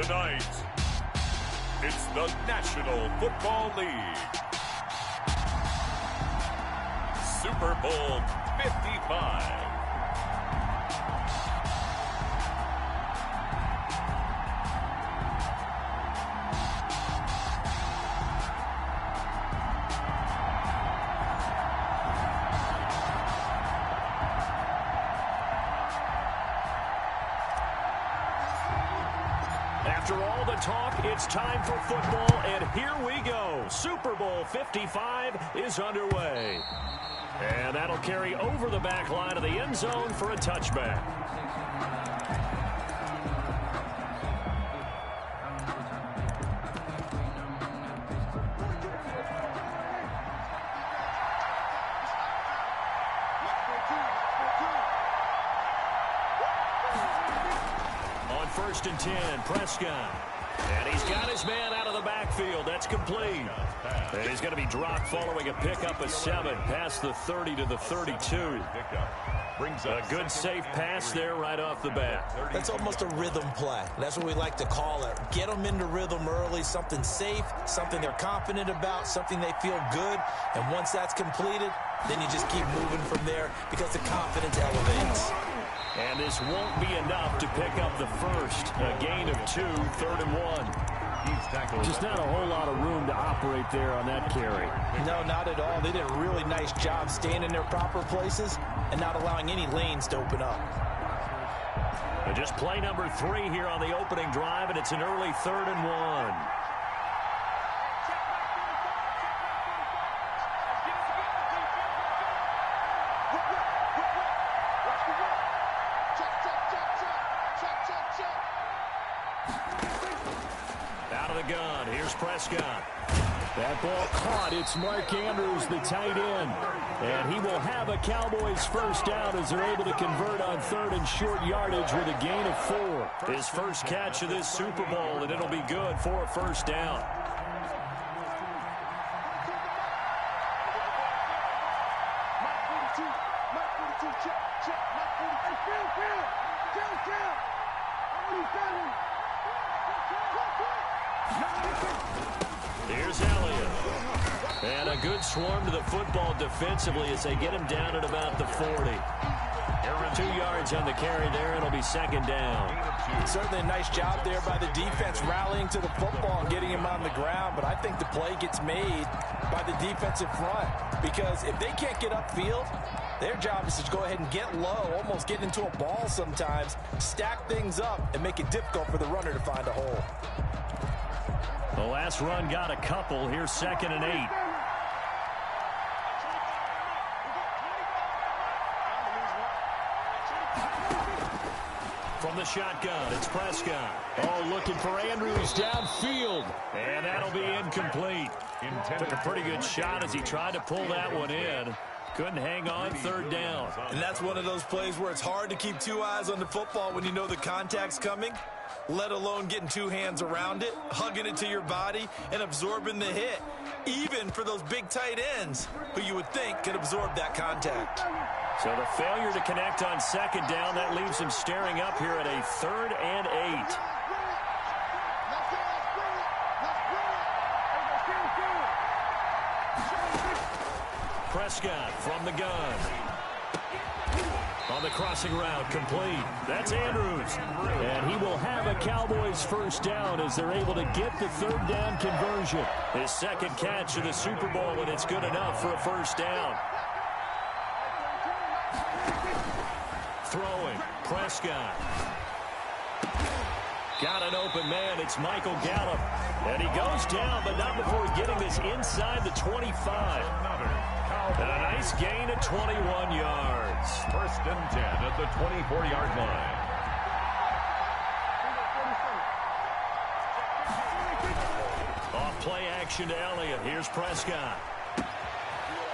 Tonight, it's the National Football League. Super Bowl 55. After all the talk, it's time for football, and here we go. Super Bowl 55 is underway. And that'll carry over the back line of the end zone for a touchback. On 1st and 10, Prescott. And he's got his man out of the backfield. That's complete. And he's going to be dropped following a pickup of 7 past the 30 to the 32. A good safe pass there right off the bat. That's almost a rhythm play. That's what we like to call it. Get them into rhythm early, something safe, something they're confident about, something they feel good. And once that's completed, then you just keep moving from there because the confidence elevates. And this won't be enough to pick up the first. A gain of 2, 3rd and 1. Just not a whole lot of room to operate there on that carry. No, not at all. They did a really nice job staying in their proper places and not allowing any lanes to open up. And just play number 3 here on the opening drive, and it's an early 3rd and 1. Out of the gun, here's Prescott. That ball caught. It's Mark Andrews, the tight end. And he will have a Cowboys first down as they're able to convert on 3rd and short yardage with a gain of 4. His first catch of this Super Bowl, and it'll be good for a first down. Here's Elliott. And a good swarm to the football defensively as they get him down at about the 40. 2 yards on the carry there, and it'll be 2nd down. Certainly a nice job there by the defense rallying to the football and getting him on the ground, but I think the play gets made by the defensive front because if they can't get upfield, their job is to go ahead and get low, almost get into a ball sometimes, stack things up, and make it difficult for the runner to find a hole. The last run got a couple. Here's 2nd and 8. From the shotgun, it's Prescott. Oh, looking for Andrews downfield. And that'll be incomplete. Took a pretty good shot as he tried to pull that one in. Couldn't hang on, 3rd down. And that's one of those plays where it's hard to keep 2 eyes on the football when you know the contact's coming, let alone getting 2 hands around it, hugging it to your body, and absorbing the hit, even for those big tight ends who you would think could absorb that contact. So the failure to connect on 2nd down, that leaves him staring up here at a 3rd and 8. Prescott from the gun. On the crossing route, complete. That's Andrews. And he will have a Cowboys first down as they're able to get the 3rd down conversion. His 2nd catch of the Super Bowl, and it's good enough for a first down. Throwing, Prescott. Got an open man, it's Michael Gallup. And he goes down, but not before getting this inside the 25. And a nice gain of 21 yards. 1st and 10 at the 24-yard line. Off play action to Elliott. Here's Prescott.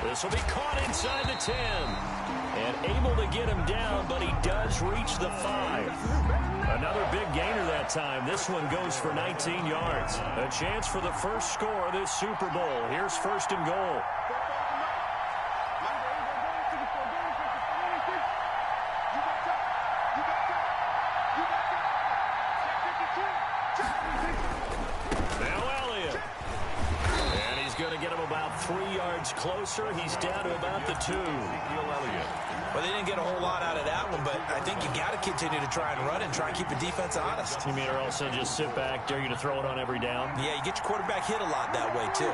This will be caught inside the 10. And able to get him down, but he does reach the 5. Another big gainer that time. This one goes for 19 yards. A chance for the first score of this Super Bowl. Here's 1st and goal. going to get him about 3 yards closer. He's down to about the 2. Well, they didn't get a whole lot out of that one, but I think you got to continue to try and run and try and keep the defense honest. You mean or also just sit back, dare you to throw it on every down? Yeah, you get your quarterback hit a lot that way, too.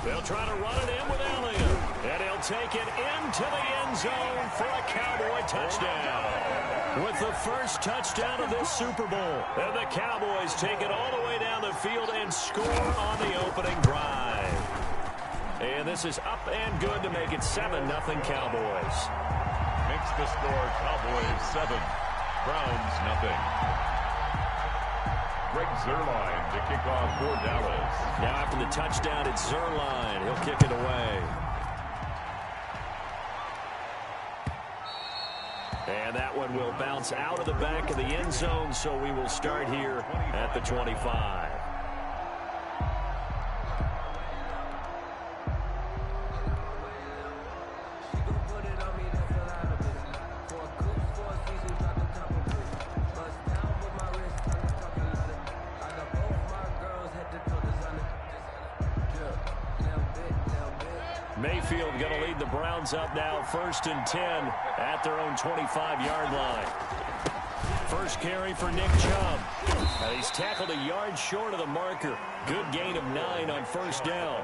They'll try to run it in with Elliott. And he'll take it into the end zone for a Cowboy touchdown. With the first touchdown of this Super Bowl. And the Cowboys take it all the way down the field and score on the opening drive. And this is up and good to make it 7-0 Cowboys. Makes the score Cowboys 7, Browns nothing. Greg Zuerlein to kick off for Dallas. Now after the touchdown, it's Zuerlein. He'll kick it away. And that one will bounce out of the back of the end zone, so we will start here at the 25. Mayfield going to lead the Browns up now, 1st and 10 at their own 25-yard line. First carry for Nick Chubb. He's tackled a yard short of the marker. Good gain of 9 on first down.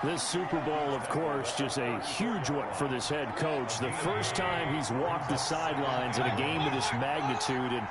This Super Bowl, of course, just a huge one for this head coach. The first time he's walked the sidelines in a game of this magnitude. And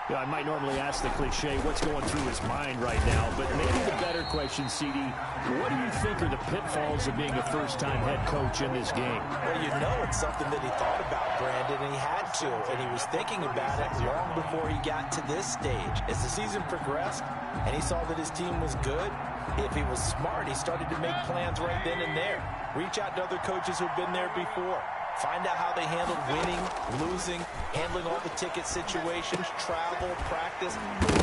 I might normally ask the cliche, what's going through his mind right now? But maybe the better question, CD, what do you think are the pitfalls of being a first-time head coach in this game? Well, you know it's something that he thought about, Brandon, and he had to. And he was thinking about it long before he got to this stage. As the season progressed and he saw that his team was good, if he was smart, he started to make plans right then and there. Reach out to other coaches who've been there before. Find out how they handled winning, losing, handling all the ticket situations, travel, practice.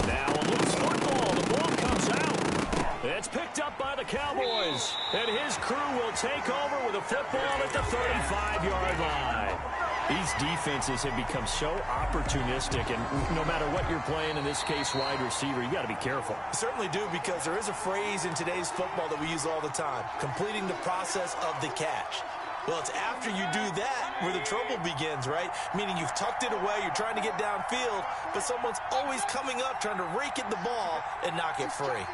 Now a loose football. The ball comes out. It's picked up by the Cowboys. And his crew will take over with a football at the 35-yard line. These defenses have become so opportunistic, and no matter what you're playing, in this case wide receiver, you got to be careful. Certainly do, because there is a phrase in today's football that we use all the time, completing the process of the catch. Well, it's after you do that where the trouble begins, right? Meaning you've tucked it away, you're trying to get downfield, but someone's always coming up trying to rake at the ball and knock it free.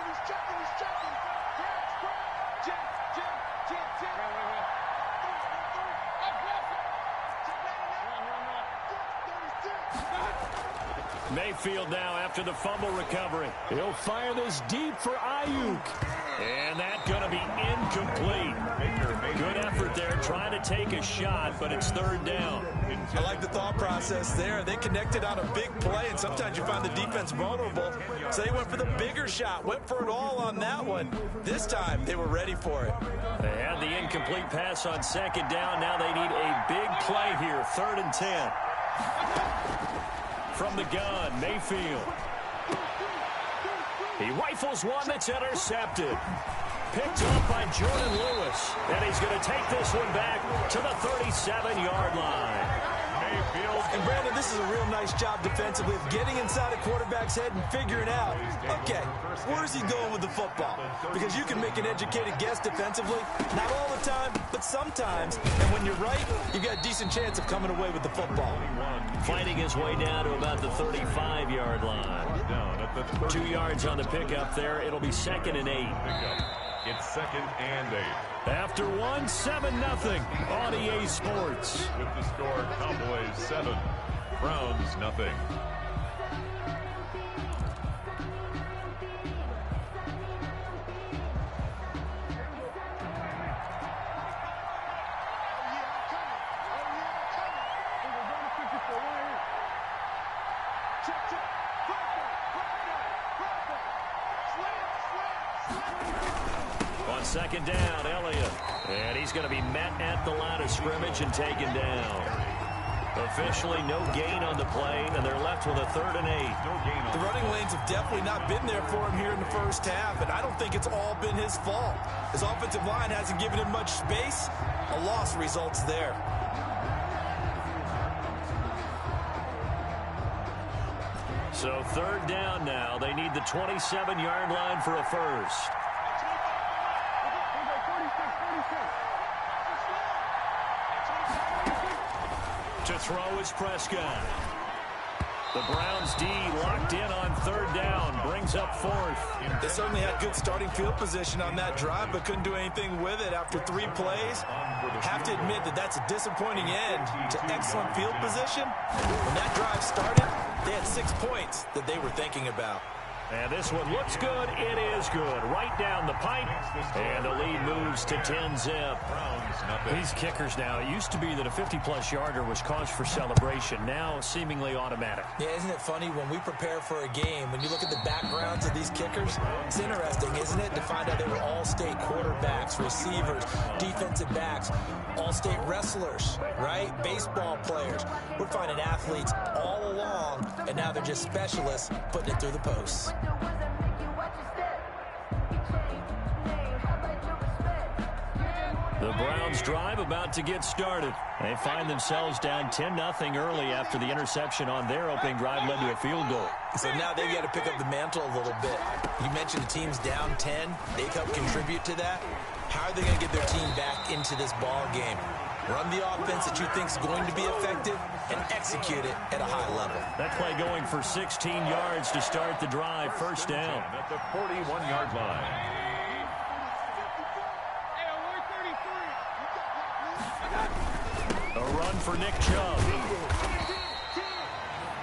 Mayfield now after the fumble recovery. He'll fire this deep for Ayuk. And that's going to be incomplete. Good effort there, trying to take a shot, but it's 3rd down. I like the thought process there. They connected on a big play, and sometimes you find the defense vulnerable. So they went for the bigger shot, went for it all on that one. This time, they were ready for it. They had the incomplete pass on 2nd down. Now they need a big play here, 3rd and 10. From the gun, Mayfield. He rifles one that's intercepted. Picked up by Jordan Lewis. And he's going to take this one back to the 37-yard line. Mayfield. And Brandon, this is a real nice job defensively of getting inside a quarterback's head and figuring out, okay, where's he going with the football? Because you can make an educated guess defensively. Not all the time, but sometimes. And when you're right, you've got a decent chance of coming away with the football. Fighting his way down to about the 35-yard line. 2 yards on the pickup there. It'll be 2nd and 8. It's 2nd and 8. After one, 7-0 on EA Sports. With the score, Cowboys 7, Browns nothing. On 2nd down, Elliott. And he's going to be met at the line of scrimmage and taken down. Officially no gain on the play, and they're left with a 3rd and 8. The running lanes have definitely not been there for him here in the first half, and I don't think it's all been his fault. His offensive line hasn't given him much space. A loss results there. So 3rd down now. They need the 27-yard line for a first. To throw is Prescott. The Browns D locked in on 3rd down. Brings up 4th. They certainly had good starting field position on that drive, but couldn't do anything with it after 3 plays. Have to admit that that's a disappointing end to excellent field position. When that drive started, they had 6 points that they were thinking about. And this one looks good. It is good. Right down the pipe. And the lead moves to 10-zip. These kickers now, it used to be that a 50-plus yarder was cause for celebration. Now seemingly automatic. Yeah, isn't it funny when we prepare for a game, when you look at the backgrounds of these kickers, it's interesting, isn't it, to find out they were all-state quarterbacks, receivers, defensive backs, all-state wrestlers, right? Baseball players. We're finding athletes all along, and now they're just specialists putting it through the posts. The Browns drive about to get started. They find themselves down 10-0 early after the interception on their opening drive led to a field goal. So now they've got to pick up the mantle a little bit. You mentioned the team's down 10. They've helped contribute to that. How are they going to get their team back into this ball game? Run the offense that you think is going to be effective and execute it at a high level. That play going for 16 yards to start the drive. 1st down. At the 41-yard line. A run for Nick Chubb.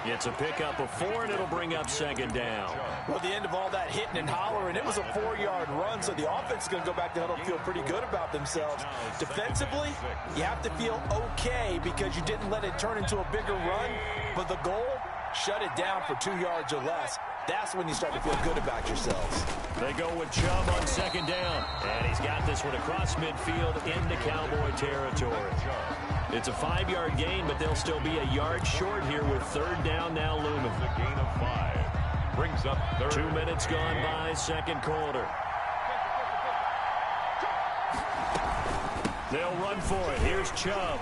It's a pickup of 4, and it'll bring up 2nd down. Well, at the end of all that hitting and hollering, it was a 4-yard run, so the offense is going to go back to huddle and feel pretty good about themselves. Defensively, you have to feel okay because you didn't let it turn into a bigger run, but the goal, shut it down for 2 yards or less. That's when you start to feel good about yourselves. They go with Chubb on 2nd down, and he's got this one across midfield into Cowboy territory. It's a 5-yard gain, but they'll still be a yard short here with 3rd down now looming. The gain of 5 brings up 3rd. 2 minutes gone by, 2nd quarter. They'll run for it. Here's Chubb.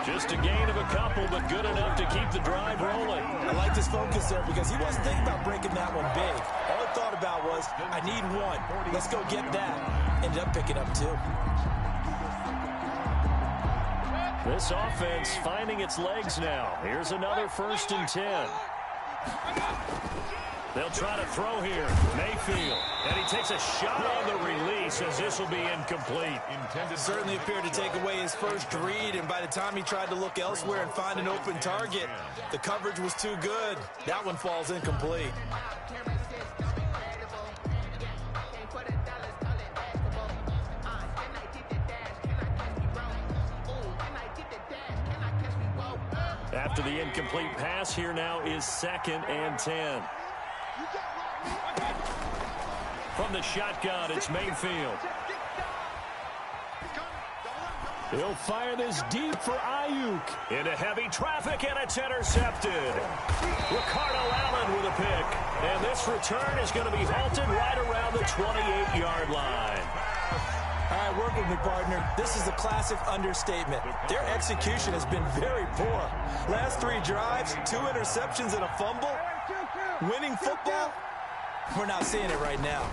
Just a gain of a couple, but good enough to keep the drive rolling. I like his focus there because he wasn't thinking about breaking that one big. All he thought about was, I need 1. Let's go get that. Ended up picking up 2. This offense finding its legs now. Here's another 1st and 10. They'll try to throw here. Mayfield. And he takes a shot on the release as this will be incomplete. Certainly appeared to take away his first read, and by the time he tried to look elsewhere and find an open target, the coverage was too good. That one falls incomplete. After the incomplete pass, here now is 2nd and 10. From the shotgun, it's Mayfield. He'll fire this deep for Ayuk. Into heavy traffic, and it's intercepted. Ricardo Allen with a pick. And this return is going to be halted right around the 28-yard line. All right, work with me, partner. This is a classic understatement. Their execution has been very poor. Last 3 drives, 2 interceptions and a fumble. Winning football, we're not seeing it right now.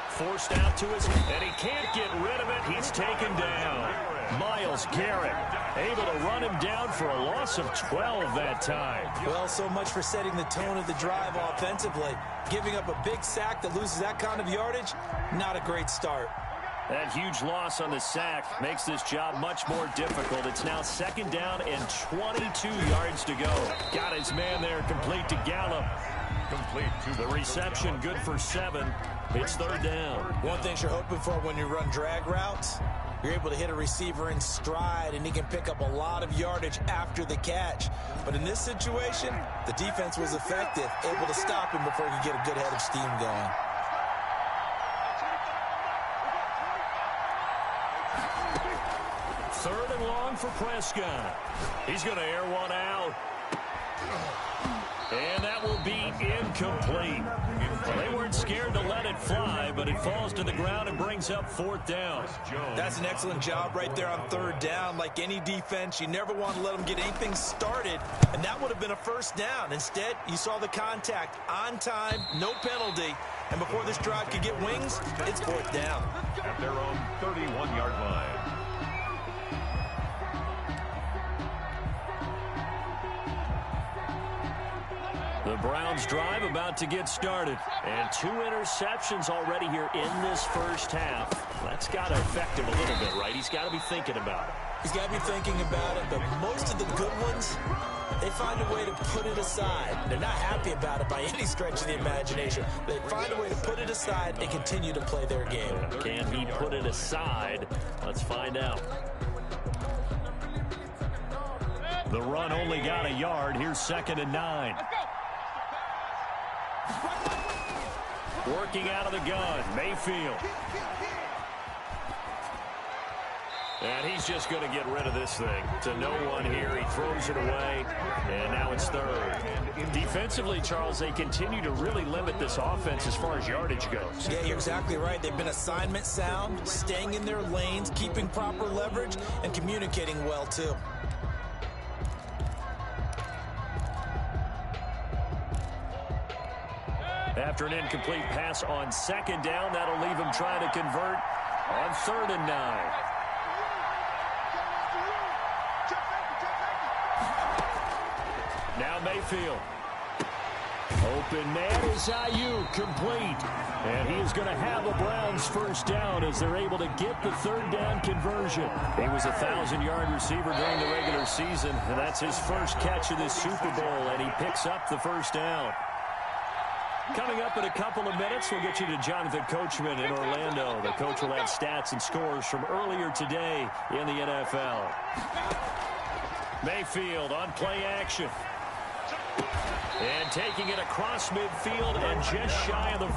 Forced out to his, and he can't get rid of it. He's taken down. Myles Garrett able to run him down for a loss of 12 that time. Well, so much for setting the tone of the drive offensively. Giving up a big sack that loses that kind of yardage, not a great start. That huge loss on the sack makes this job much more difficult. It's now 2nd down and 22 yards to go. Got his man there, complete to Gallup. Complete to the reception, good for 7. It's 3rd down. One thing you're hoping for when you run drag routes, you're able to hit a receiver in stride, and he can pick up a lot of yardage after the catch. But in this situation, the defense was effective, able to stop him before he could get a good head of steam going. 3rd and long for Prescott. He's going to air one out. And that will be incomplete. Well, they weren't scared to let it fly, but it falls to the ground and brings up 4th down. That's an excellent job right there on 3rd down. Like any defense, you never want to let them get anything started, and that would have been a 1st down. Instead, you saw the contact on time, no penalty, and before this drive could get wings, it's 4th down. At their own 31-yard line. The Browns drive about to get started. And 2 interceptions already here in this first half. That's got to affect him a little bit, right? He's got to be thinking about it. He's got to be thinking about it, but most of the good ones, they find a way to put it aside. They're not happy about it by any stretch of the imagination. They find a way to put it aside and continue to play their game. Can he put it aside? Let's find out. The run only got a yard. Here's 2nd and 9. Working out of the gun, Mayfield. And he's just going to get rid of this thing. To no one here. He throws it away. And now it's 3rd. Defensively, Charles, they continue to really limit this offense as far as yardage goes. Yeah, you're exactly right. They've been assignment sound, staying in their lanes, keeping proper leverage, and communicating well, too. After an incomplete pass on 2nd down, that'll leave him trying to convert on 3rd and 9. Now Mayfield. Open man is Ayuk, complete. And he is going to have a Browns 1st down as they're able to get the 3rd down conversion. He was a 1,000-yard receiver during the regular season, and that's his first catch of this Super Bowl, and he picks up the 1st down. Coming up in a couple of minutes, we'll get you to Jonathan Coachman in Orlando. The coach will have stats and scores from earlier today in the NFL. Mayfield on play action. And taking it across midfield and just shy of the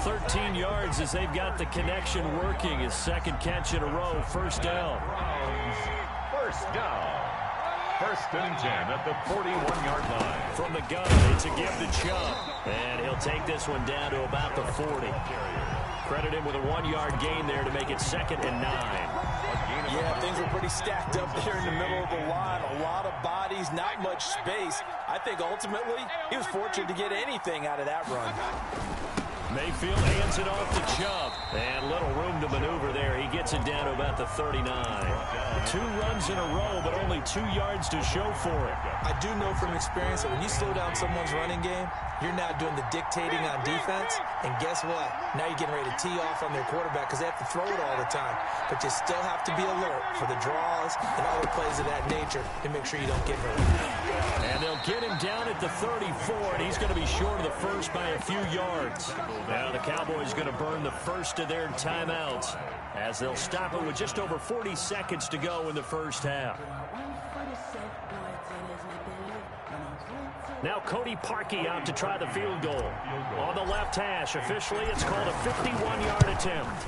40. 13 yards as they've got the connection working. His 2nd catch in a row, 1st down. 1st down. 1st and 10 at the 41-yard line. From the gun, it's a give to Chubb. And he'll take this one down to about the 40. Credit him with a 1-yard gain there to make it 2nd and 9. Yeah, things were pretty stacked up there in the middle of the line. A lot of bodies, not much space. I think ultimately he was fortunate to get anything out of that run. Mayfield hands it off to Chubb. And little room to maneuver there. He gets it down to about the 39. 2 runs in a row, but only 2 yards to show for it. I do know from experience that when you slow down someone's running game, you're now doing the dictating on defense. And guess what? Now you're getting ready to tee off on their quarterback because they have to throw it all the time. But you still have to be alert for the draws and other plays of that nature to make sure you don't get hurt. And they'll get him down at the 34, and he's going to be short of the 1st by a few yards. Now the Cowboys going to burn the 1st of their timeouts as they'll stop it with just over 40 seconds to go in the 1st half. Now Cody Parkey out to try the field goal. On the left hash, officially it's called a 51-yard attempt.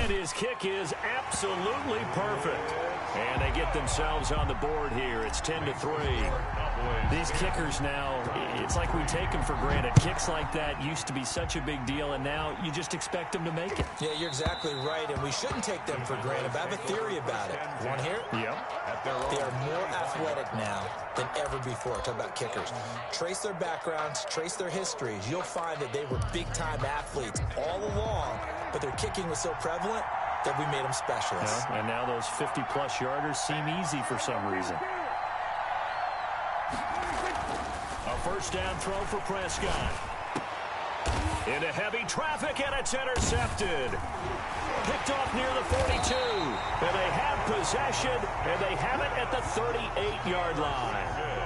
And his kick is absolutely perfect. And they get themselves on the board here. It's 10-3. These kickers now, it's like we take them for granted. Kicks like that used to be such a big deal, and now you just expect them to make it. Yeah, you're exactly right, and we shouldn't take them for granted. But I have a theory about it. Want to hear it? Yep. They are more athletic now than ever before. Talk about kickers. Trace their backgrounds, trace their histories. You'll find that they were big-time athletes all along, but their kicking was so prevalent that we made them specialists. Yeah, and now those 50-plus yarders seem easy for some reason. A 1st down throw for Prescott. Into heavy traffic, and it's intercepted. Picked off near the 42. And they have possession, and they have it at the 38-yard line.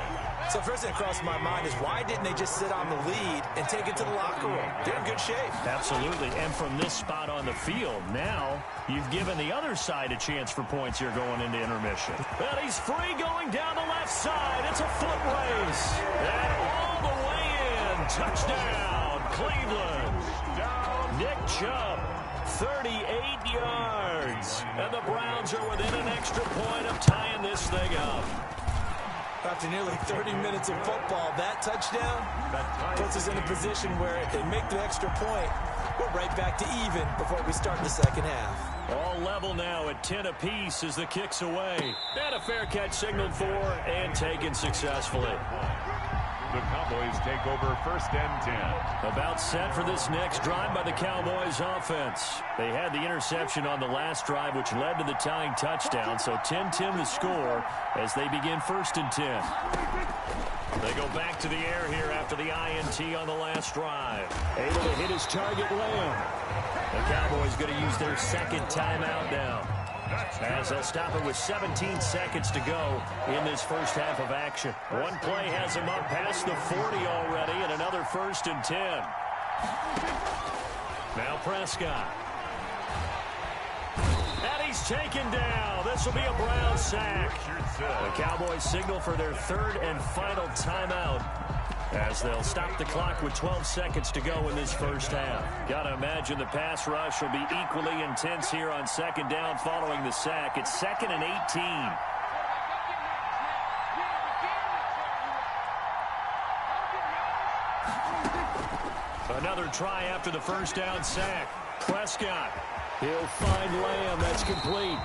So first thing that crossed my mind is why didn't they just sit on the lead and take it to the locker room? They're in good shape. Absolutely. And from this spot on the field, now you've given the other side a chance for points here going into intermission. And he's free going down the left side. It's a foot race. And all the way in. Touchdown, Cleveland. Nick Chubb, 38 yards. And the Browns are within an extra point of tying this thing up. After nearly 30 minutes of football, that touchdown puts us in a position where if they make the extra point, we're right back to even before we start the second half. All level now at 10 apiece as the kick's away. And a fair catch signaled for and taken successfully. The Cowboys take over 1st and 10. About set for this next drive by the Cowboys offense. They had the interception on the last drive, which led to the tying touchdown. So 10-10 the score as they begin 1st and 10. They go back to the air here after the INT on the last drive. Able to hit his target, Lamb. The Cowboys going to use their second timeout now, as they'll stop it with 17 seconds to go in this first half of action. One play has them up past the 40 already, and another 1st and 10. Now Prescott. And he's taken down. This will be a Brown sack. The Cowboys signal for their 3rd and final timeout, as they'll stop the clock with 12 seconds to go in this first half. Gotta imagine the pass rush will be equally intense here on 2nd down following the sack. It's 2nd and 18. Another try after the 1st down sack. Prescott. He'll find Lamb. That's complete.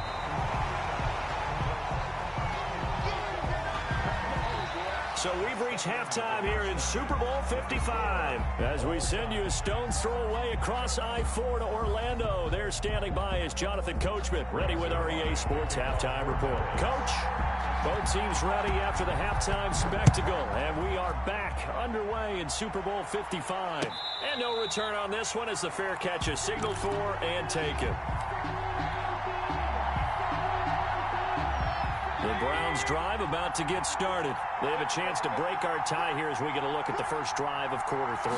So we've reached halftime here in Super Bowl 55. As we send you a stone's throw away across I-4 to Orlando. There standing by is Jonathan Coachman, ready with our EA Sports Halftime Report. Coach, both teams ready after the halftime spectacle. And we are back underway in Super Bowl 55. And no return on this one as the fair catch is signaled for and taken. The Browns drive about to get started. They have a chance to break our tie here as we get a look at the first drive of quarter 3.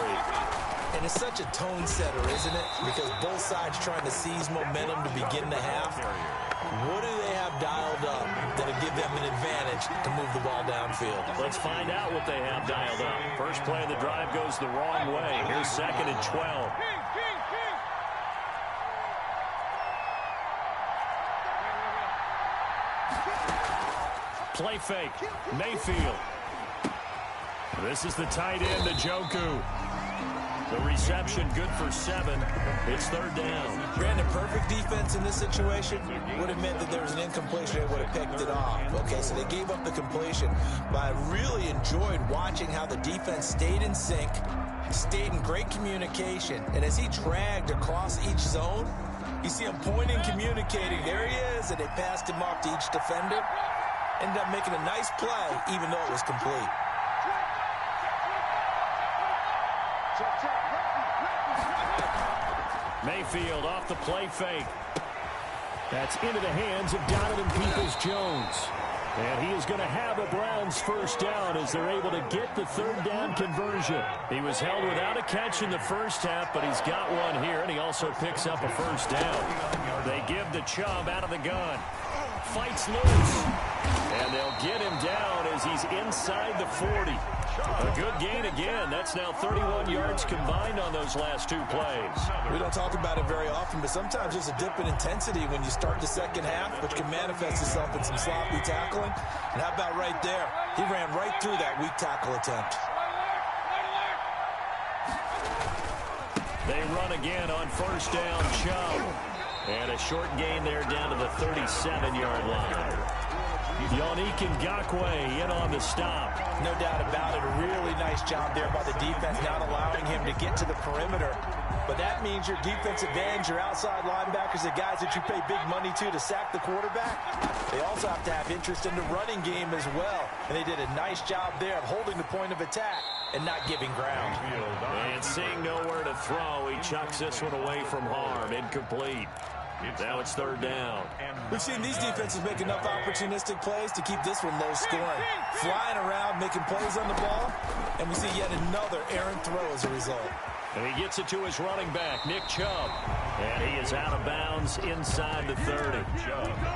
And it's such a tone setter, isn't it? Because both sides trying to seize momentum to begin the half. What do they have dialed up that'll give them an advantage to move the ball downfield? Let's find out what they have dialed up. First play of the drive goes the wrong way. Here's 2nd and 12. Play fake. Mayfield. This is the tight end, Njoku. The reception good for 7. It's 3rd down. Brandon, perfect defense in this situation would have meant that there was an incompletion. They would have picked it off. Okay, so they gave up the completion. But I really enjoyed watching how the defense stayed in sync, stayed in great communication. And as he dragged across each zone, you see him pointing, communicating. There he is, and they passed him off to each defender. Ended up making a nice play, even though it was complete. Mayfield off the play fake. That's into the hands of Donovan Peoples-Jones. And he is going to have a Browns 1st down as they're able to get the 3rd down conversion. He was held without a catch in the first half, but he's got one here, and he also picks up a 1st down. They give the Chubb out of the gun. Fights loose. And they'll get him down as he's inside the 40. A good gain again. That's now 31 yards combined on those last 2 plays. We don't talk about it very often, but sometimes there's a dip in intensity when you start the second half, which can manifest itself in some sloppy tackling. And how about right there? He ran right through that weak tackle attempt. They run again on 1st down, Chubb. And a short gain there down to the 37-yard line. Yannick Ngakoue in on the stop. No doubt about it. A really nice job there by the defense, not allowing him to get to the perimeter. But that means your defensive ends, your outside linebackers, the guys that you pay big money to sack the quarterback, they also have to have interest in the running game as well. And they did a nice job there of holding the point of attack and not giving ground. And seeing nowhere to throw, he chucks this one away from harm. Incomplete. Now it's 3rd down. We've seen these defenses make enough opportunistic plays to keep this one low scoring. Flying around, making plays on the ball, and we see yet another errant throw as a result. And he gets it to his running back, Nick Chubb. And he is out of bounds inside the 30.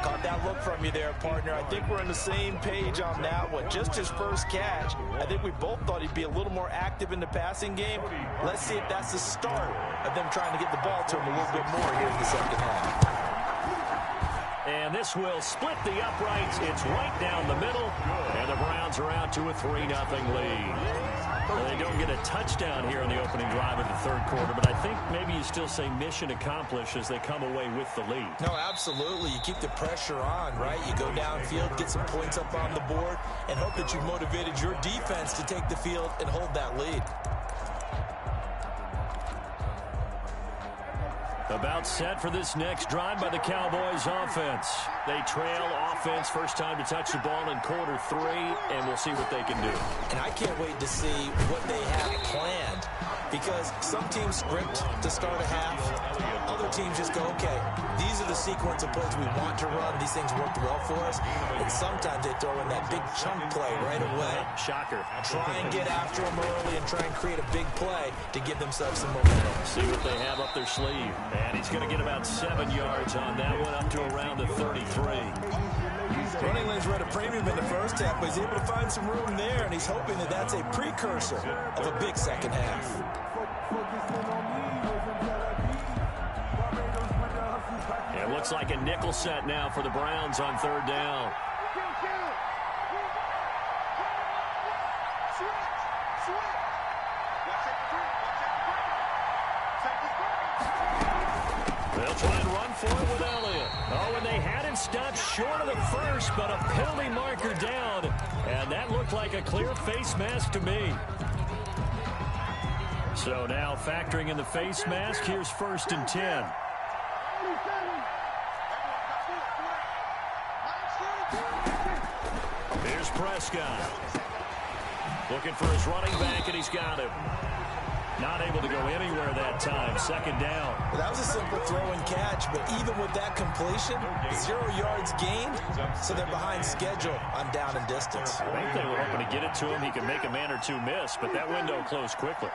Caught that look from you there, partner. I think we're on the same page on that one. Just his first catch. I think we both thought he'd be a little more active in the passing game. Let's see if that's the start of them trying to get the ball to him a little bit more here in the second half. And this will split the uprights. It's right down the middle. And the Browns are out to a 3-0 lead. Well, they don't get a touchdown here in the opening drive of the third quarter, but I think maybe you still say mission accomplished as they come away with the lead. No, absolutely. You keep the pressure on, right? You go downfield, get some points up on the board, and hope that you've motivated your defense to take the field and hold that lead. About set for this next drive by the Cowboys offense. They trail offense, first time to touch the ball in quarter 3, and we'll see what they can do. And I can't wait to see what they have planned, because some teams script to start a half. Other teams just go, okay, these are the sequence of plays we want to run. These things worked well for us. And sometimes they throw in that big chunk play right away. Shocker. Try and get after them early and try and create a big play to give themselves some momentum. See what they have up their sleeve. And he's going to get about 7 yards on that one, up to around the 33. Running lanes were at a premium in the first half, but he's able to find some room there, and he's hoping that that's a precursor of a big second half. It looks like a nickel set now for the Browns on third down. They'll try and run for it with Elliott. Oh, and they had him stopped short of the first, but a penalty marker down. And that looked like a clear face mask to me. So now factoring in the face mask, here's 1st and 10. Here's Prescott. Looking for his running back, and he's got him. Not able to go anywhere that time. 2nd down. Well, that was a simple throw and catch, but even with that completion, 0 yards gained, so they're behind schedule on down and distance. I think they were hoping to get it to him. He could make a man or two miss, but that window closed quickly.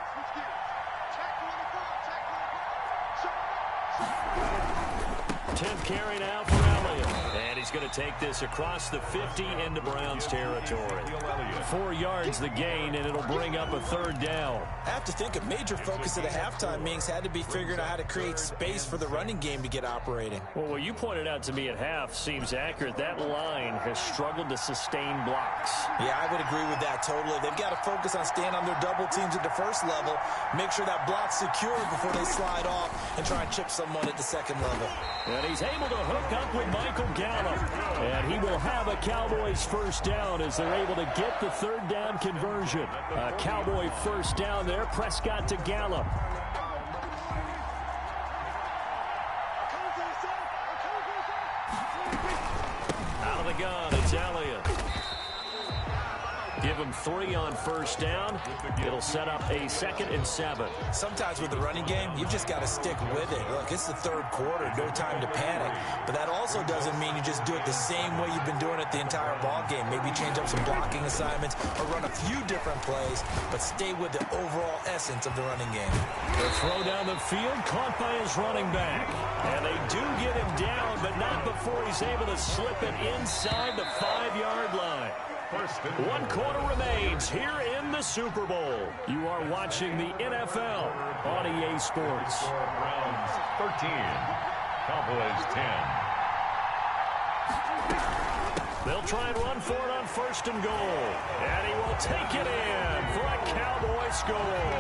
10th carry now for Elliott. And he's going to take this across the 50 into Browns territory. 4 yards the gain, and it'll bring up a 3rd down. I have to think a major focus at the halftime meetings had to be figuring out how to create space for the running game to get operating. Well, what you pointed out to me at half seems accurate. That line has struggled to sustain blocks. Yeah, I would agree with that totally. They've got to focus on staying on their double teams at the first level, make sure that block's secure before they slide off and try and chip someone at the second level. And he's able to hook up with Michael Gallup. And he will have a Cowboys first down as they're able to get the 3rd down conversion. A Cowboy first down there. Prescott to Gallup. Out of the gun, it's Elliott. Give him 3 on first down. It'll set up a 2nd and 7. Sometimes with the running game, you've just got to stick with it. Look, it's the third quarter, no time to panic. But that also doesn't mean you just do it the same way you've been doing it the entire ball game. Maybe change up some blocking assignments or run a few different plays, but stay with the overall essence of the running game. The throw down the field, caught by his running back. And they do get him down, but not before he's able to slip it inside the 5-yard line. 1 quarter remains here in the Super Bowl. You are watching the NFL on EA Sports. Browns 13, Cowboys 10. They'll try and run for it on 1st and goal. And he will take it in for a Cowboy score.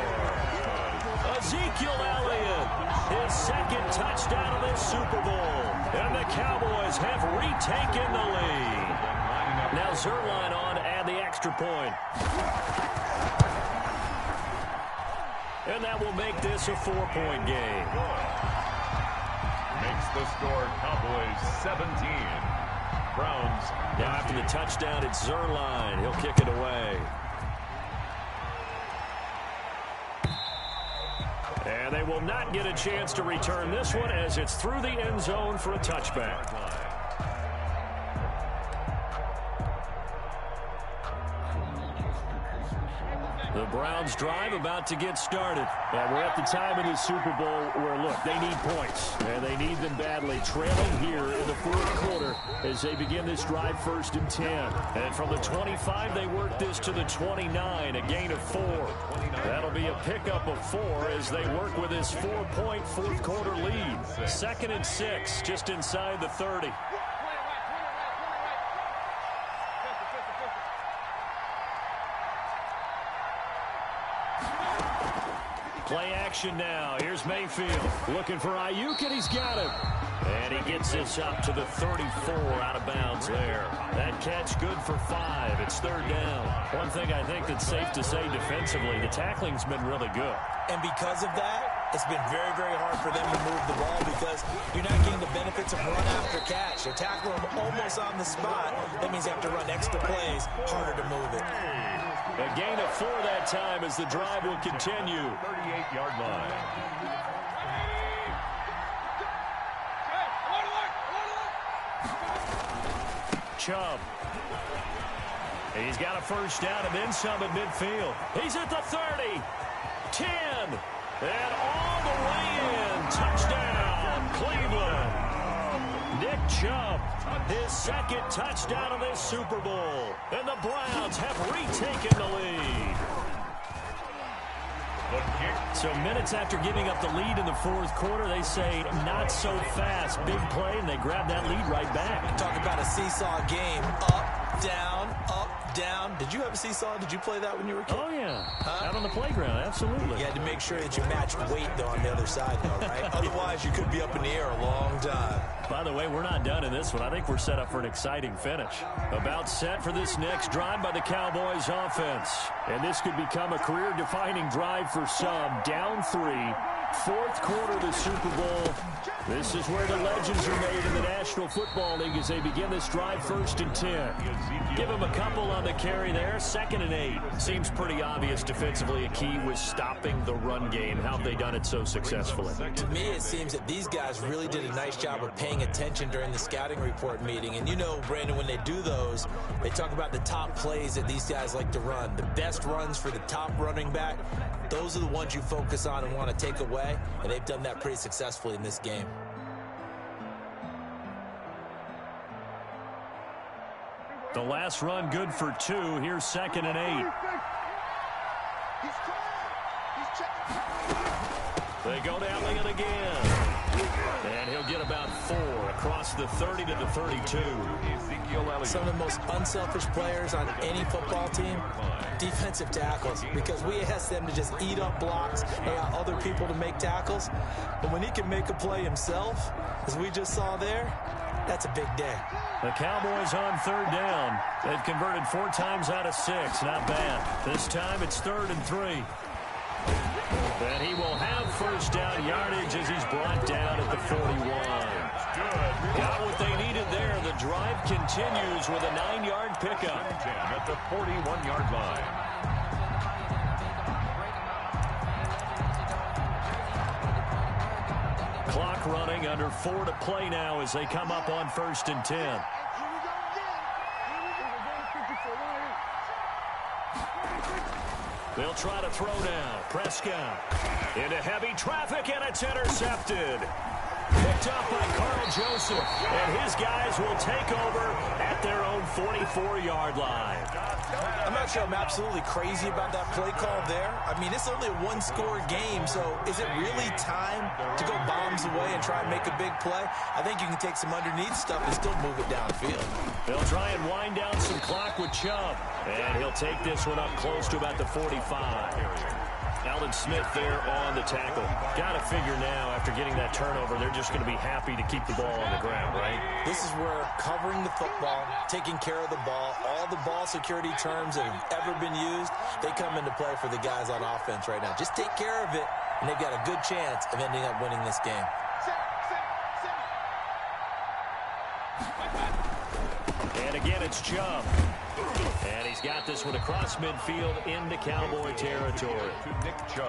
Ezekiel Elliott, his 2nd touchdown of this Super Bowl. And the Cowboys have retaken the lead. Now Zuerlein on to add the extra point. And that will make this a 4-point game. Makes the score Cowboys 17. Browns. Now after the touchdown, it's Zuerlein. He'll kick it away. And they will not get a chance to return this one as it's through the end zone for a touchback. The Browns drive about to get started. And we're at the time in the Super Bowl where, look, they need points. And they need them badly. Trailing here in the fourth quarter as they begin this drive 1st and 10. And from the 25, they work this to the 29, a gain of 4. That'll be a pickup of 4 as they work with this 4-point fourth quarter lead. 2nd and 6, just inside the 30. Play action now. Here's Mayfield looking for Ayuk, and he's got him. And he gets this up to the 34 out of bounds there. That catch good for 5. It's 3rd down. One thing I think that's safe to say defensively, the tackling's been really good. And because of that, it's been very, very hard for them to move the ball because you're not getting the benefits of run after catch. They're tackling them almost on the spot. That means they have to run extra plays, harder to move it. A gain of 4 that time as the drive will continue. 38-yard line. Chubb. He's got a 1st down and then some at midfield. He's at the 30, 10, and all the way in. Touchdown, Cleveland. Nick Chubb, his 2nd touchdown of this Super Bowl. And the Browns have retaken the lead. So minutes after giving up the lead in the fourth quarter, they say not so fast. Big play, and they grab that lead right back. Talk about a seesaw game. Up, down, up, down. Did you have a seesaw? Did you play that when you were a kid? Oh, yeah. Out on the playground, absolutely. You had to make sure that you matched weight, though, on the other side, though, right? Otherwise, you could be up in the air a long time. By the way, we're not done in this one. I think we're set up for an exciting finish. About set for this next drive by the Cowboys offense. And this could become a career-defining drive for some. Down 3. Fourth quarter of the Super Bowl. This is where the legends are made in the National Football League as they begin this drive 1st and 10. Give them a couple on the carry there. 2nd and 8. Seems pretty obvious defensively. A key was stopping the run game. How have they done it so successfully? To me, it seems that these guys really did a nice job of paying attention during the scouting report meeting. And you know, Brandon, when they do those, they talk about the top plays that these guys like to run. The best runs for the top running back. Those are the ones you focus on and want to take away. And they've done that pretty successfully in this game. The last run good for 2. Here's 2nd and 8. They go down it again. And he'll get about 4 across the 30 to the 32. Some of the most unselfish players on any football team, defensive tackles, because we ask them to just eat up blocks and allow other people to make tackles. But when he can make a play himself, as we just saw there, that's a big day. The Cowboys on 3rd down. They've converted 4 times out of 6. Not bad. This time it's 3rd and 3. And he will have 1st down yardage as he's brought down at the 41. Got what they needed there. The drive continues with a 9-yard pickup. At the 41-yard line. Clock running, under 4 to play now as they come up on 1st and 10. They'll try to throw now. Prescott into heavy traffic, and it's intercepted. Picked up by Carl Joseph, and his guys will take over at their own 44-yard line. I'm not sure I'm absolutely crazy about that play call there. I mean, it's only a one-score game, so is it really time to go bombs away and try and make a big play? I think you can take some underneath stuff and still move it downfield. They'll try and wind down some clock with Chubb, and he'll take this one up close to about the 45. Aldon Smith there on the tackle. Got to figure now, after getting that turnover, they're just going to be happy to keep the ball on the ground, right? This is where covering the football, taking care of the ball, all the ball security terms that have ever been used, they come into play for the guys on offense right now. Just take care of it, and they've got a good chance of ending up winning this game. And again, it's Chubb. And he's got this one across midfield into Cowboy territory.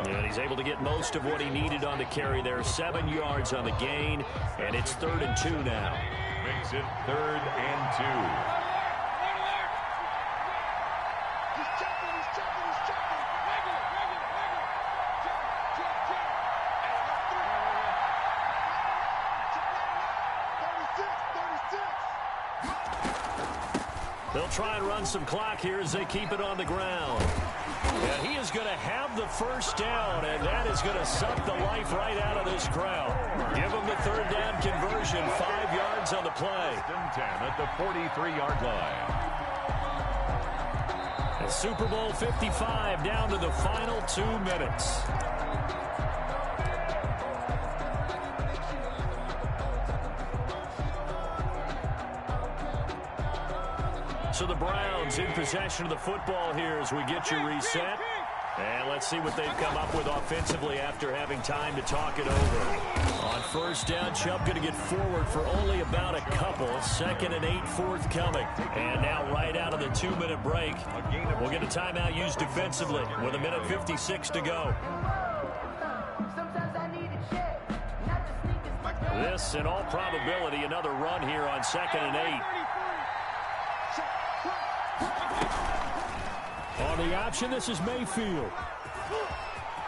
And he's able to get most of what he needed on the carry there. 7 yards on the gain, and it's 3rd and 2 now. Makes it 3rd and 2. They'll try and run some clock here as they keep it on the ground. And he is going to have the first down, and that is going to suck the life right out of this crowd. Give him the third down conversion, 5 yards on the play. 10 at the 43-yard line. And Super Bowl 55 down to the final 2 minutes. So the Browns in possession of the football here as we get you reset. And let's see what they've come up with offensively after having time to talk it over. On first down, Chubb going to get forward for only about a couple. 2nd and 8 forthcoming. And now right out of the 2-minute break, we'll get a timeout used defensively with 1:56 to go. This, in all probability, another run here on 2nd and 8. On the option, this is Mayfield.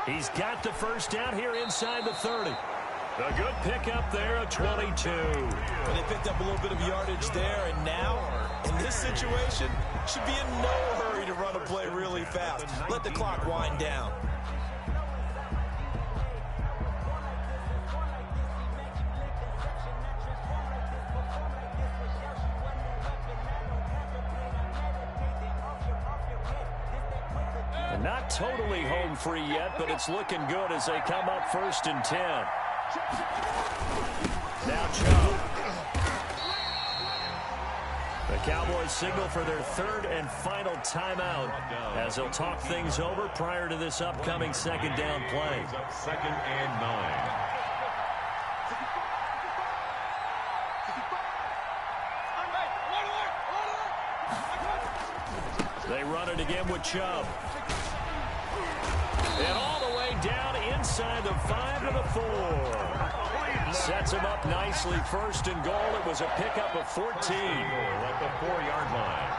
He's got the first down here inside the 30. A good pickup there, a 22. Well, they picked up a little bit of yardage there, and now, in this situation, should be in no hurry to run a play really fast. Let the clock wind down. Not totally home free yet, but it's looking good as they come up 1st and 10. Now Chubb. The Cowboys signal for their 3rd and final timeout as they'll talk things over prior to this upcoming 2nd down play. 2nd and 9. They run it again with Chubb. And all the way down inside the 5 to the 4. Sets him up nicely. 1st and goal. It was a pickup of 14. At the 4-yard line.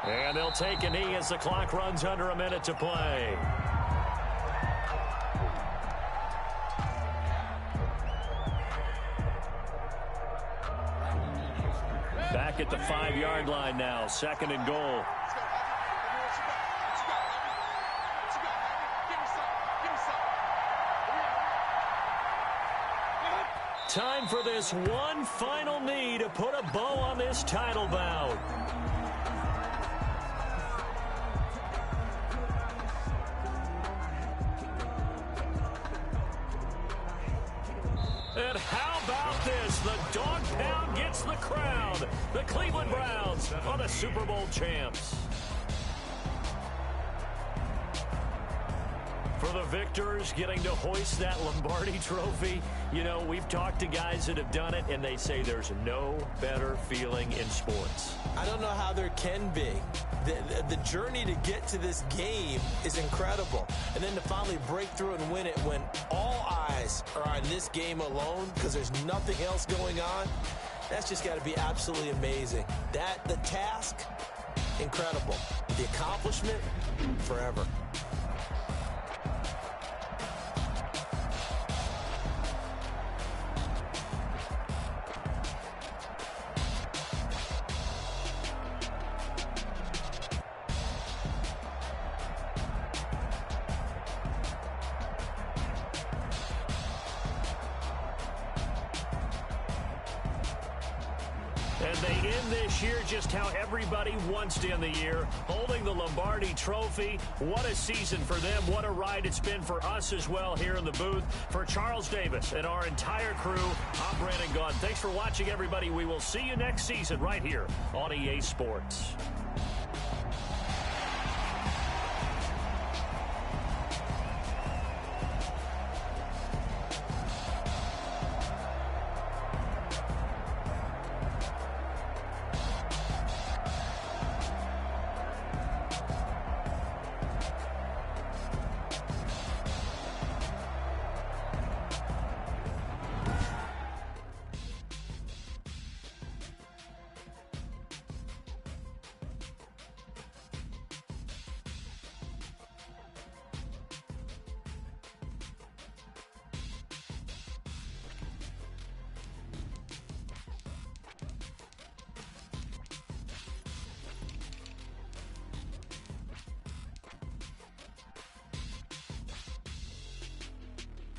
And they'll take a knee as the clock runs under a minute to play. Back at the 5-yard line now, 2nd and goal. Time for this one final knee to put a bow on this title bout. And how about this? The dog pound gets the crown. The Cleveland Browns are the Super Bowl champs. For the victors, getting to hoist that Lombardi trophy, you know, we've talked to guys that have done it, and they say there's no better feeling in sports. I don't know how there can be. The journey to get to this game is incredible. And then to finally break through and win it when all eyes are on this game alone because there's nothing else going on, that's just got to be absolutely amazing. The task, incredible. The accomplishment, forever. And they end this year just how everybody wants to end the year, holding the Lombardi trophy. What a season for them. What a ride it's been for us as well here in the booth. For Charles Davis and our entire crew, I'm Brandon Gaudin. Thanks for watching, everybody. We will see you next season right here on EA Sports.